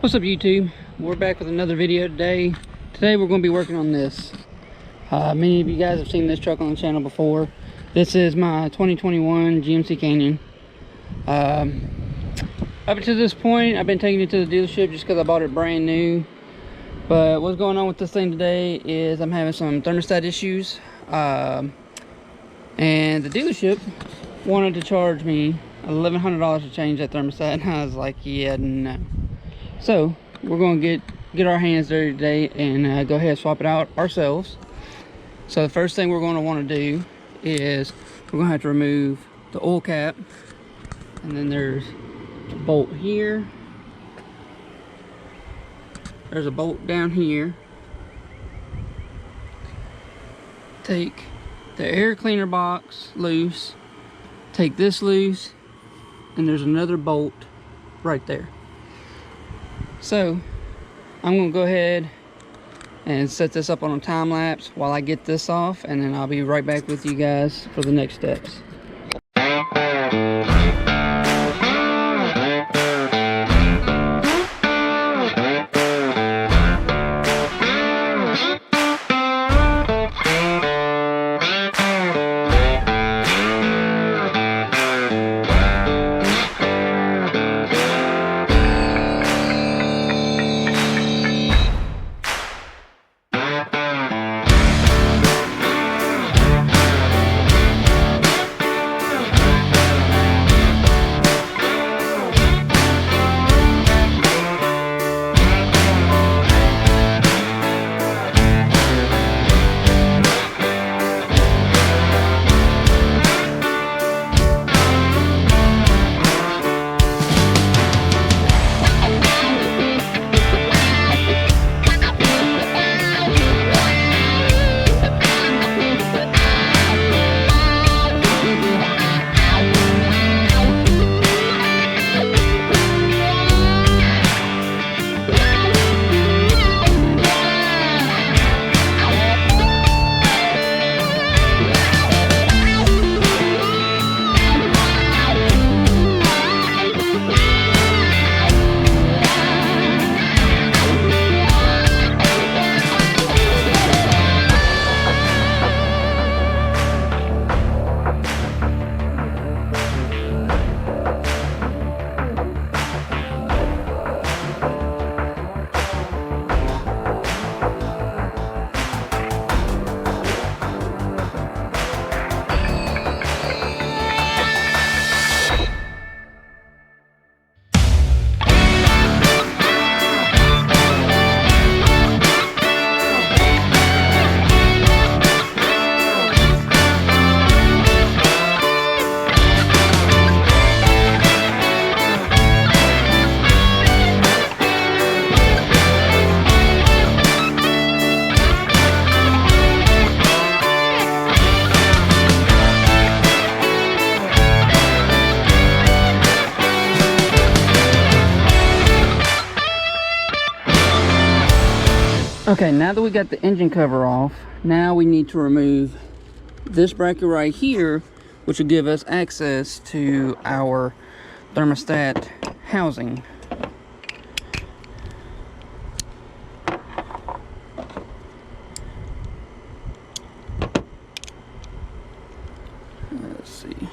What's up, YouTube? We're back with another video today. Today we're going to be working on this. Many of you guys have seen this truck on the channel before. This is my 2021 GMC Canyon. Up until this point, I've been taking it to the dealership just because I bought it brand new. But what's going on with this thing today is I'm having some thermostat issues. And the dealership wanted to charge me $1,100 to change that thermostat, and I was like, yeah, no. So we're going to get our hands dirty today and go ahead and swap it out ourselves. So the first thing we're going to want to do is we're going to have to remove the oil cap, and then there's a bolt here, there's a bolt down here. Take the air cleaner box loose, take this loose, and there's another bolt right there. So I'm going to go ahead and set this up on a time lapse while I get this off, and then I'll be right back with you guys for the next steps. Okay, now that we got the engine cover off, now we need to remove this bracket right here, which will give us access to our thermostat housing. Let's see.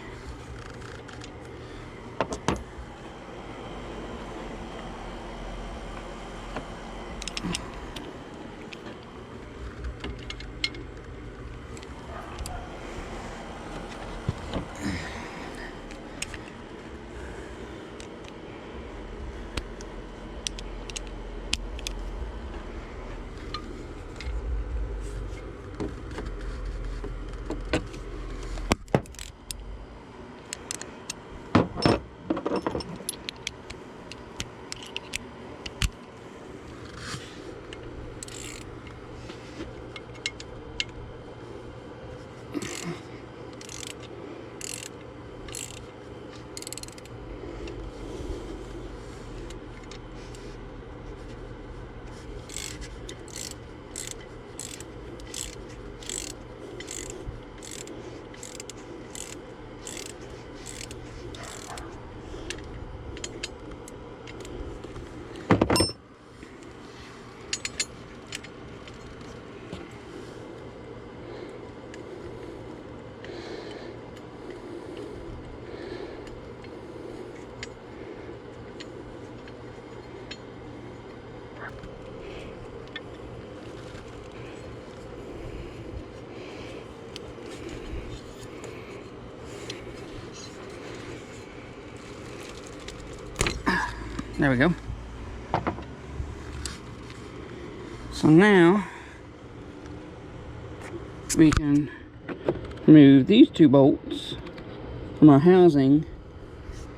There we go. So now we can remove these two bolts from our housing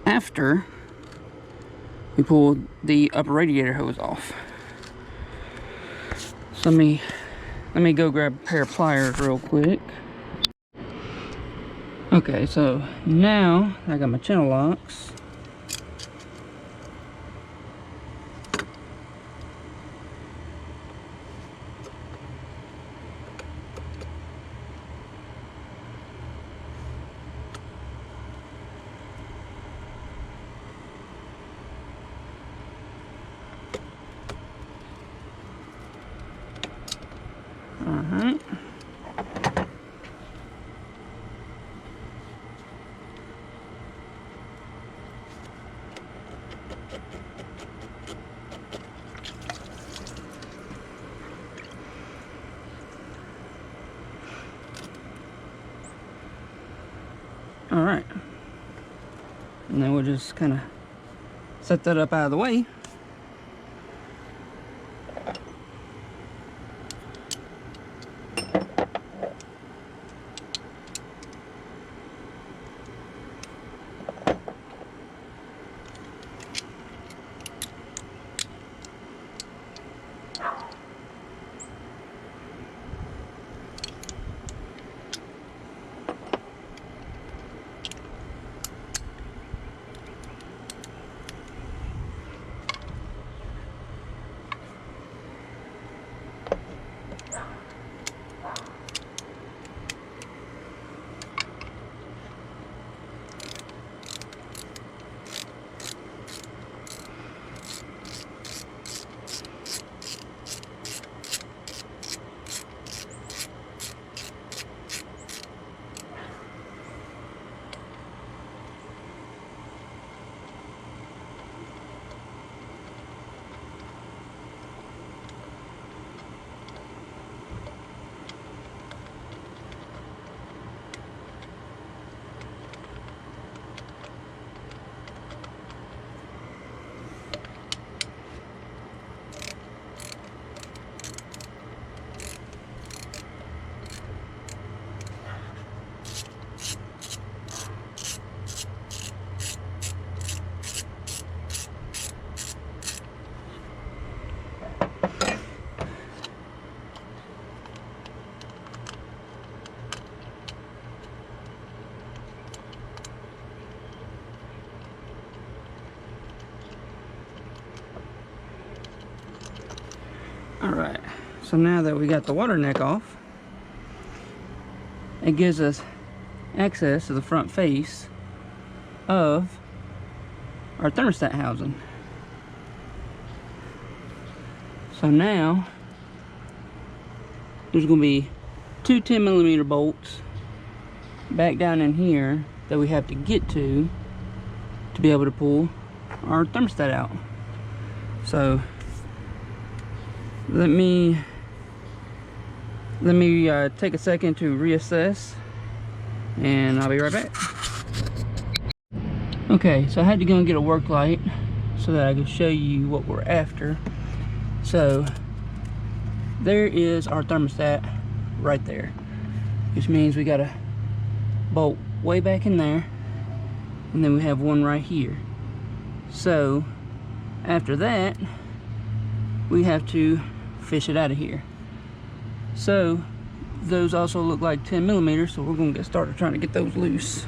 after we pull the upper radiator hose off. So let me go grab a pair of pliers real quick. Okay, so now I got my channel locks. Alright. Alright. And then we'll just kind of set that up out of the way. Alright, so now that we got the water neck off, it gives us access to the front face of our thermostat housing. So now there's going to be two 10mm bolts back down in here that we have to get to be able to pull our thermostat out. So let me take a second to reassess, and I'll be right back. Okay, so I had to go and get a work light so that I could show you what we're after. So there is our thermostat right there, which means we got a bolt way back in there, and then we have one right here. So after that, we have to fish it out of here. So those also look like 10mm, so we're going to get started trying to get those loose.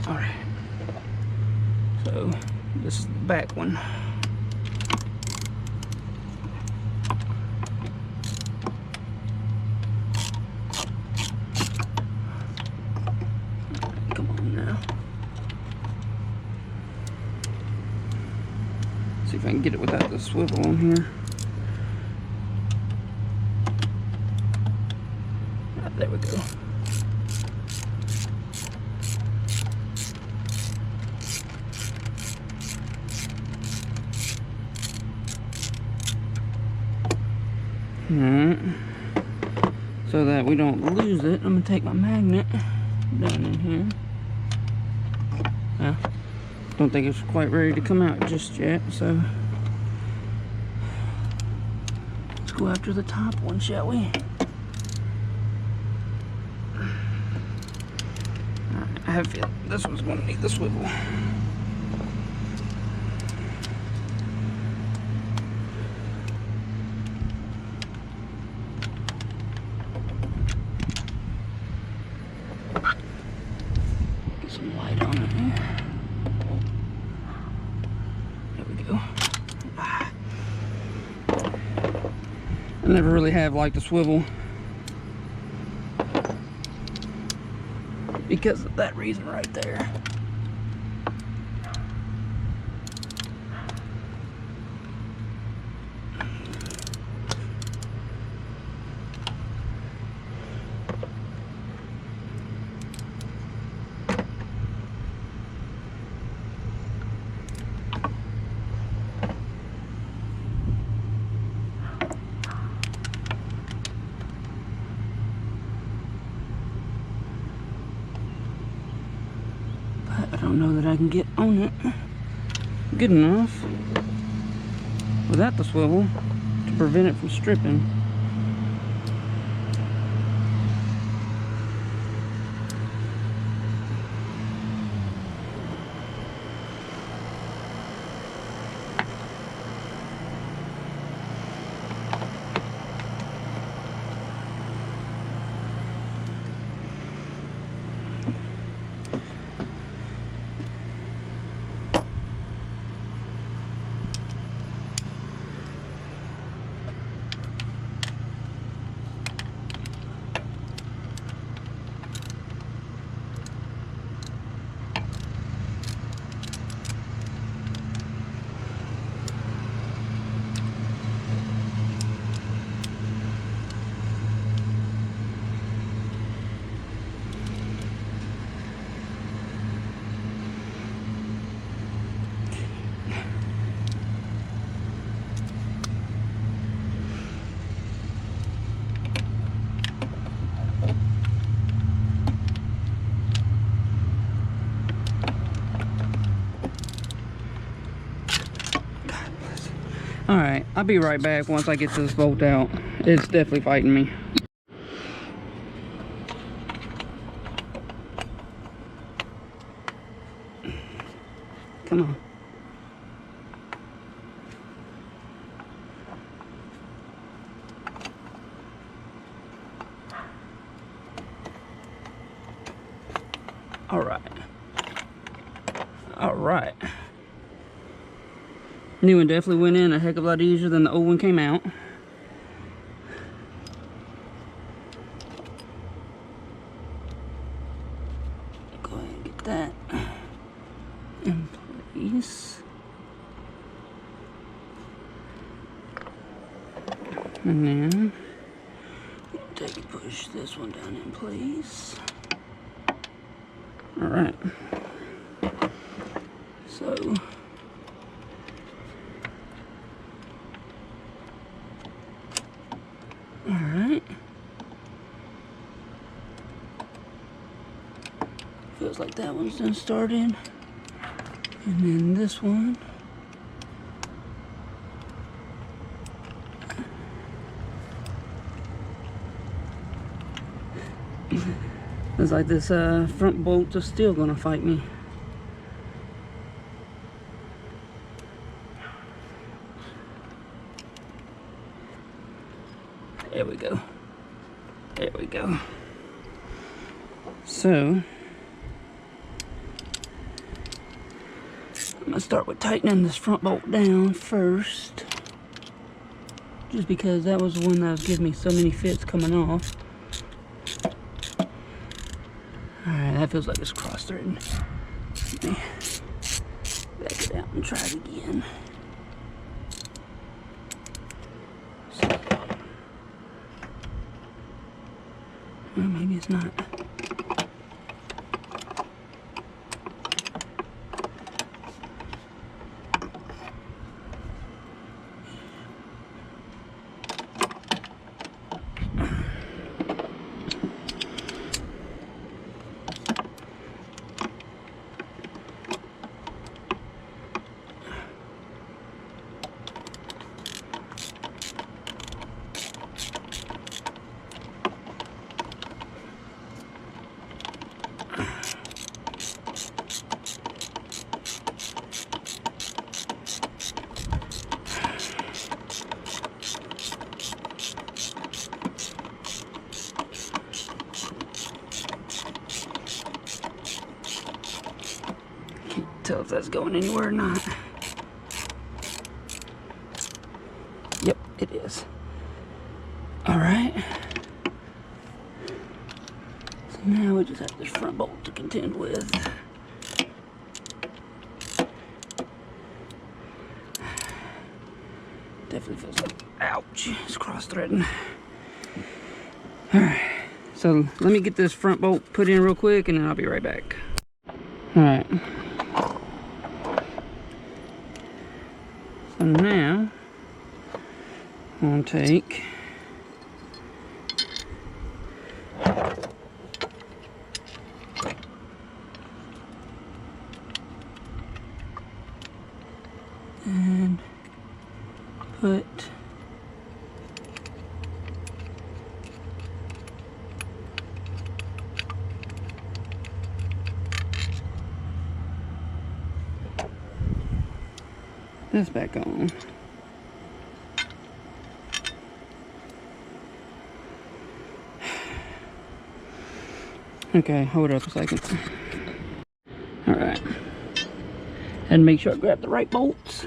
Alright. So this is the back one. Come on now. See if I can get it without the swivel on here. There we go. Alright, so that we don't lose it, I'm gonna take my magnet down in here. Don't think it's quite ready to come out just yet, so let's go after the top one, shall we? I have a feeling this one's gonna need the swivel. Get some light on it here. There we go. I never really have liked the swivel because of that reason right there. I don't know that I can get on it good enough without the swivel to prevent it from stripping. Alright, I'll be right back once I get this bolt out. It's definitely fighting me. Come on. Alright. Alright. New one definitely went in a heck of a lot easier than the old one came out. Go ahead and get that in place. And then take and push this one down in place. Alright. So alright. Feels like that one's done started. And then this one. Looks like this front bolt is still gonna fight me. There we go. There we go. So, I'm gonna start with tightening this front bolt down first. Just because that was the one that was giving me so many fits coming off. Alright, that feels like it's cross-threading. Let me back it out and try it again. Or maybe it's not. Tell if that's going anywhere or not. Yep, it is. All right. So now we just have this front bolt to contend with. Definitely feels like, ouch, it's cross-threading. All right, so let me get this front bolt put in real quick and then I'll be right back. All right. So now, I'm going to take and put this back on. Okay, hold up a second. Alright. And make sure I grab the right bolts.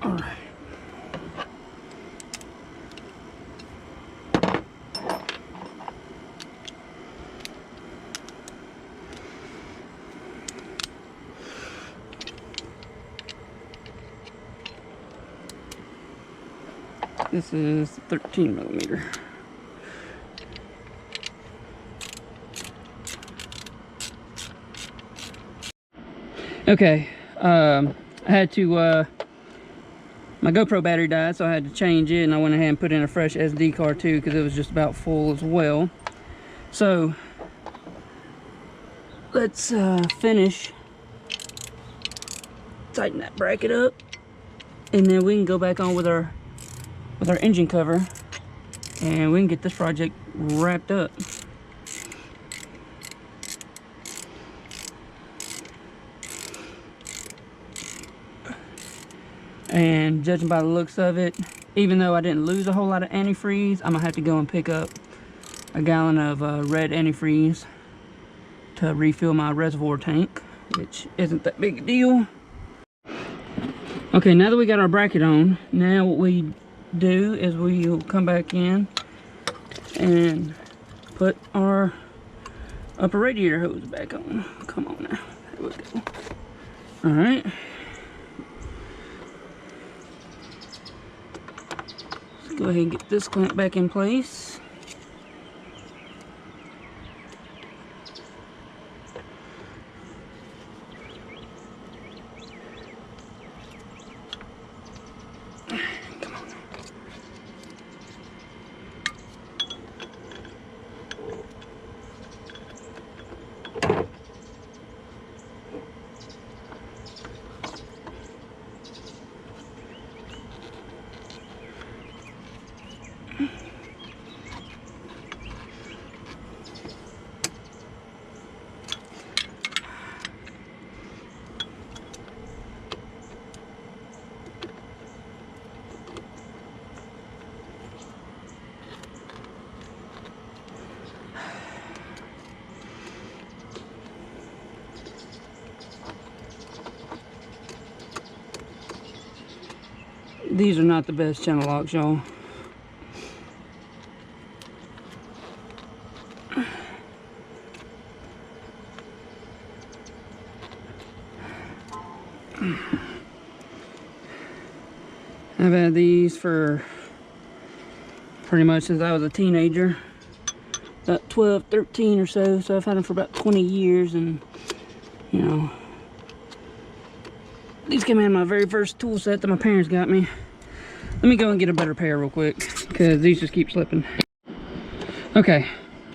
Alright. This is 13 millimeter. Okay, I had to my GoPro battery died, so I had to change it, and I went ahead and put in a fresh SD card too because it was just about full as well. So let's finish tighten that bracket up, and then we can go back on with our engine cover, and we can get this project wrapped up. And judging by the looks of it, even though I didn't lose a whole lot of antifreeze, I'm gonna have to go and pick up a gallon of red antifreeze to refill my reservoir tank, which isn't that big a deal. Okay, now that we got our bracket on, now what we do is we'll come back in and put our upper radiator hose back on. Come on now, there we go. All right. Let's go ahead and get this clamp back in place. These are not the best channel locks, y'all. I've had these for pretty much since I was a teenager, about 12, 13 or so. So I've had them for about 20 years, and you know, these came in my very first tool set that my parents got me. Let me go and get a better pair real quick, because these just keep slipping. Okay,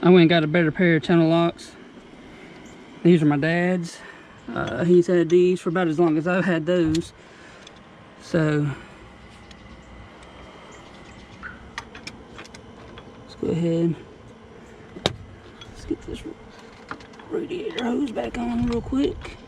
I went and got a better pair of channel locks. These are my dad's. He's had these for about as long as I've had those. So let's go ahead. Let's get this radiator hose back on real quick.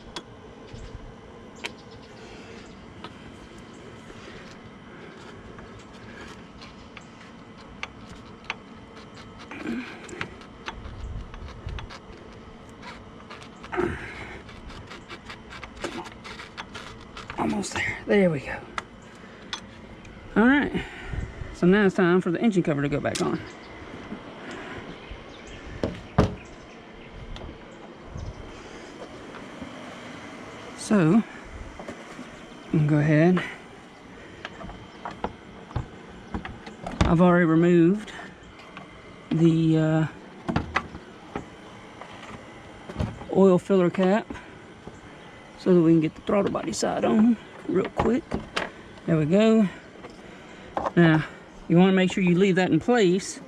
Almost there. There we go. All right. So now it's time for the engine cover to go back on. So I'm gonna go ahead. I've already removed the oil filler cap, so that we can get the throttle body side on real quick. There we go. Now, you want to make sure you leave that in place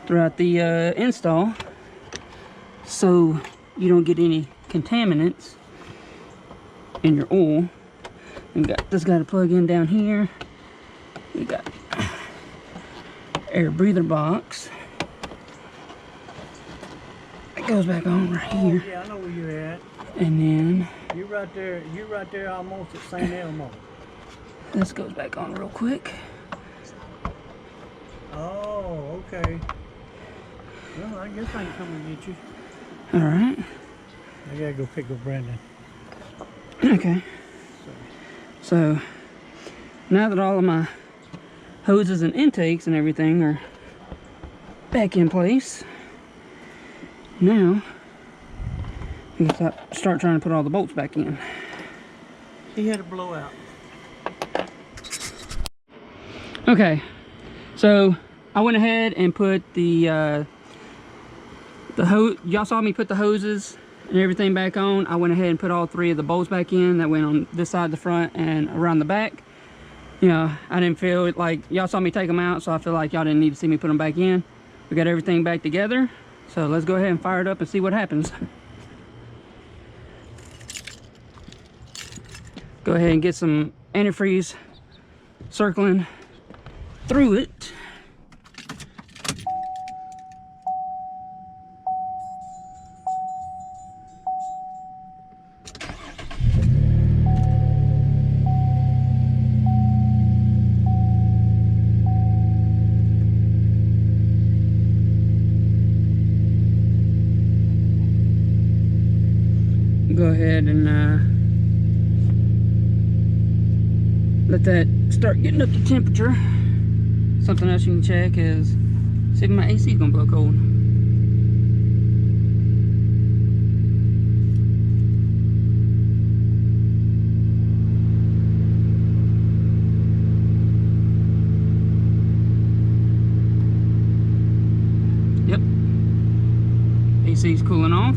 throughout the install, so you don't get any contaminants in your oil. We got this got to plug in down here. We got air breather box. It goes back on right here. Oh, yeah, I know where you're at. And then you're right there almost at St. Elmo. This goes back on real quick. Oh, okay. Well, I guess I can come and get you. Alright. I gotta go pick up Brandon. Okay. So now that all of my hoses and intakes and everything are back in place, now we can start trying to put all the bolts back in. He had a blowout. Okay, so I went ahead and put the hose. Y'all saw me put the hoses and everything back on. I went ahead and put all three of the bolts back in that went on this side of the front and around the back. You know, I didn't feel it like y'all saw me take them out, so I feel like y'all didn't need to see me put them back in. We got everything back together, so let's go ahead and fire it up and see what happens. Go ahead and get some antifreeze circling through it. Go ahead and let that start getting up to temperature. Something else you can check is see if my AC is gonna blow cold. Yep, AC is cooling off.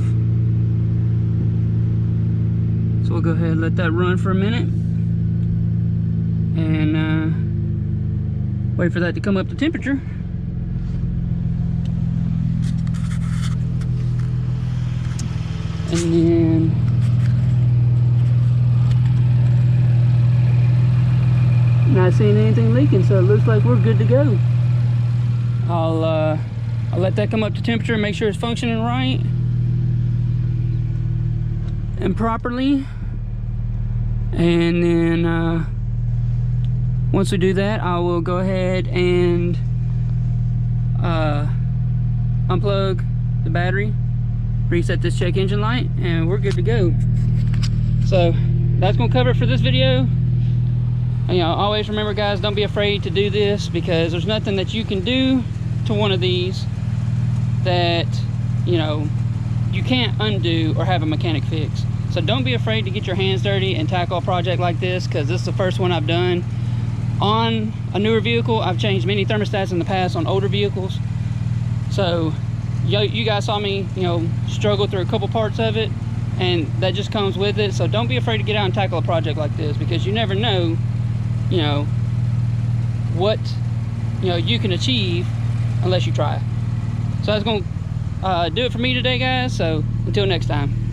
So we'll go ahead and let that run for a minute and wait for that to come up to temperature. And then not seeing anything leaking, so it looks like we're good to go. I'll let that come up to temperature and make sure it's functioning right and properly. And then once we do that, I will go ahead and unplug the battery, reset this check engine light, and we're good to go. So that's gonna cover it for this video. You know, always remember, guys, don't be afraid to do this, because there's nothing that you can do to one of these that, you know, you can't undo or have a mechanic fix. So don't be afraid to get your hands dirty and tackle a project like this, because this is the first one I've done on a newer vehicle. I've changed many thermostats in the past on older vehicles. So you guys saw me, you know, struggle through a couple parts of it, and that just comes with it. So don't be afraid to get out and tackle a project like this, because you never know, you know, what, you know, you can achieve unless you try. So that's going to do it for me today, guys. So until next time.